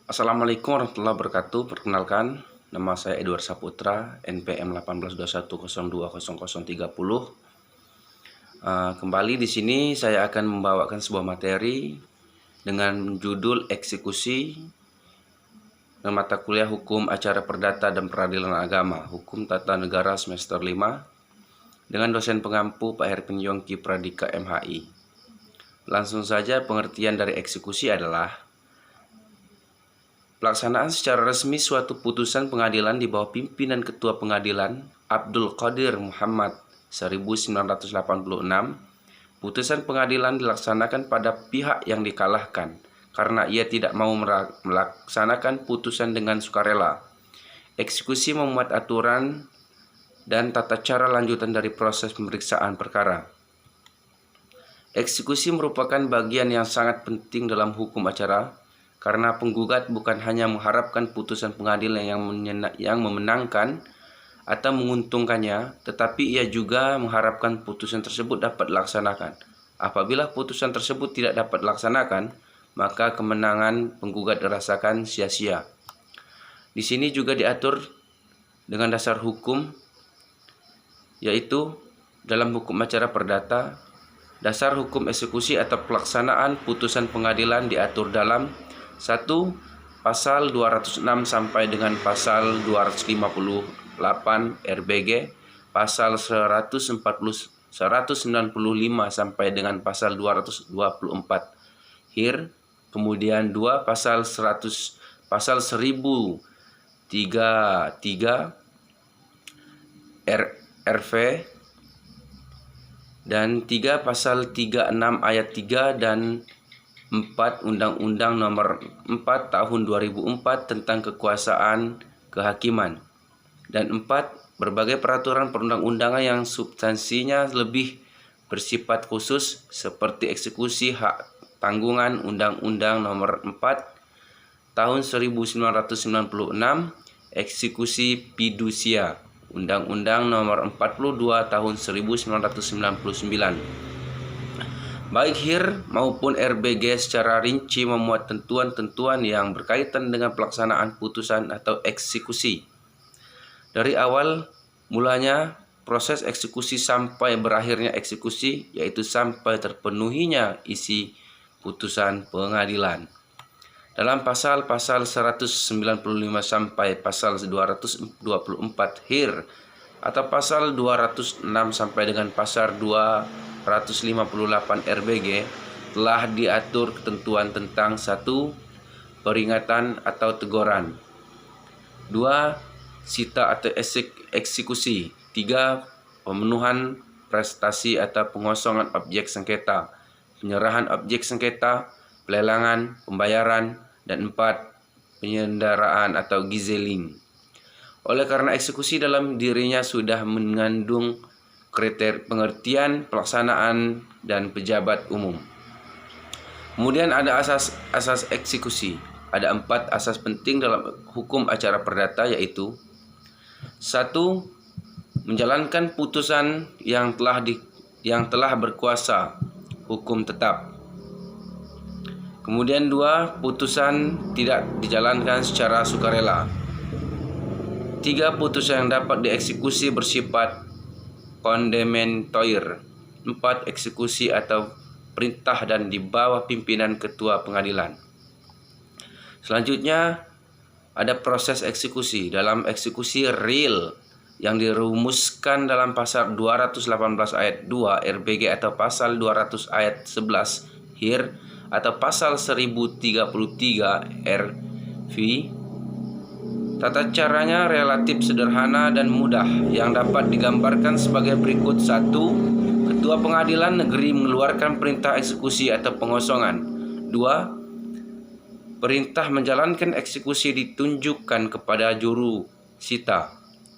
Assalamualaikum warahmatullahi wabarakatuh. Perkenalkan, nama saya Edward Saputra, NPM 1821020030. Kembali di sini saya akan membawakan sebuah materi dengan judul eksekusi dan mata kuliah Hukum Acara Perdata dan Peradilan Agama, Hukum Tata Negara semester 5 dengan dosen pengampu Pak Herpin Yongki Pradika MHI. Langsung saja, pengertian dari eksekusi adalah pelaksanaan secara resmi suatu putusan pengadilan di bawah pimpinan Ketua Pengadilan Abdul Qadir Muhammad 1986. Putusan pengadilan dilaksanakan pada pihak yang dikalahkan karena ia tidak mau melaksanakan putusan dengan sukarela. Eksekusi memuat aturan dan tata cara lanjutan dari proses pemeriksaan perkara. Eksekusi merupakan bagian yang sangat penting dalam hukum acara karena penggugat bukan hanya mengharapkan putusan pengadilan yang memenangkan atau menguntungkannya, tetapi ia juga mengharapkan putusan tersebut dapat dilaksanakan. Apabila putusan tersebut tidak dapat dilaksanakan, maka kemenangan penggugat dirasakan sia-sia. Di sini juga diatur dengan dasar hukum, yaitu dalam hukum acara perdata, dasar hukum eksekusi atau pelaksanaan putusan pengadilan diatur dalam 1. Pasal 206 sampai dengan pasal 258 RBG, pasal 195 sampai dengan pasal 224 HIR, kemudian 2 pasal 1033 RV, dan 3 pasal 36 ayat 3 dan 4 Undang-Undang Nomor 4 Tahun 2004 tentang Kekuasaan Kehakiman, dan 4 berbagai peraturan perundang-undangan yang substansinya lebih bersifat khusus seperti eksekusi hak tanggungan Undang-Undang Nomor 4 Tahun 1996, eksekusi fidusia Undang-Undang Nomor 42 Tahun 1999. Baik HIR maupun RBG secara rinci memuat tentuan-tentuan yang berkaitan dengan pelaksanaan putusan atau eksekusi. Dari awal mulanya proses eksekusi sampai berakhirnya eksekusi, yaitu sampai terpenuhinya isi putusan pengadilan. Dalam pasal-pasal 195 sampai pasal 224 HIR atau pasal 206 sampai dengan pasal 258 RBG telah diatur ketentuan tentang 1. Peringatan atau teguran, 2. Sita atau eksekusi, 3. Pemenuhan prestasi atau pengosongan objek sengketa, penyerahan objek sengketa, pelelangan, pembayaran, dan 4. Penyanderaan atau gizeling. Oleh karena eksekusi dalam dirinya sudah mengandung kriteria pengertian, pelaksanaan, dan pejabat umum. Kemudian ada asas eksekusi. Ada 4 asas penting dalam hukum acara perdata, yaitu 1. Menjalankan putusan yang telah berkuasa hukum tetap. Kemudian 2. Putusan tidak dijalankan secara sukarela. 3. Putusan yang dapat dieksekusi bersifat kondemnatoir. 4. Eksekusi atau perintah dan di bawah pimpinan ketua pengadilan. Selanjutnya ada proses eksekusi. Dalam eksekusi real yang dirumuskan dalam pasal 218 ayat 2 RBG atau pasal 200 ayat 11 HIR atau pasal 1033 RV, tata caranya relatif sederhana dan mudah yang dapat digambarkan sebagai berikut. 1. Ketua Pengadilan Negeri mengeluarkan perintah eksekusi atau pengosongan. 2. Perintah menjalankan eksekusi ditunjukkan kepada juru sita.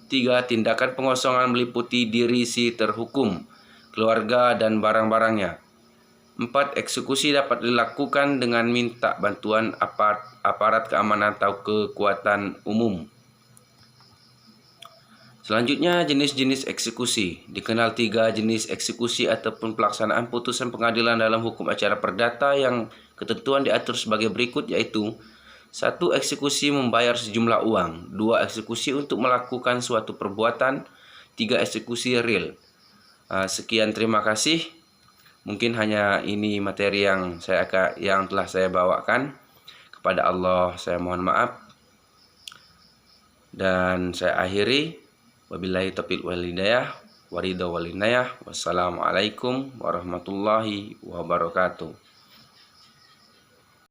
3. Tindakan pengosongan meliputi diri si terhukum, keluarga, dan barang-barangnya. 4. Eksekusi dapat dilakukan dengan minta bantuan aparat keamanan atau kekuatan umum. Selanjutnya, jenis-jenis eksekusi. Dikenal 3 jenis eksekusi ataupun pelaksanaan putusan pengadilan dalam hukum acara perdata yang ketentuan diatur sebagai berikut, yaitu 1 eksekusi membayar sejumlah uang, 2 eksekusi untuk melakukan suatu perbuatan, 3 eksekusi real. Sekian, terima kasih. Mungkin hanya ini materi yang telah saya bawakan. Kepada Allah saya mohon maaf. Dan saya akhiri. Wabillahi taufiq wal hidayah. Waridha wal inayah. Wassalamualaikum warahmatullahi wabarakatuh.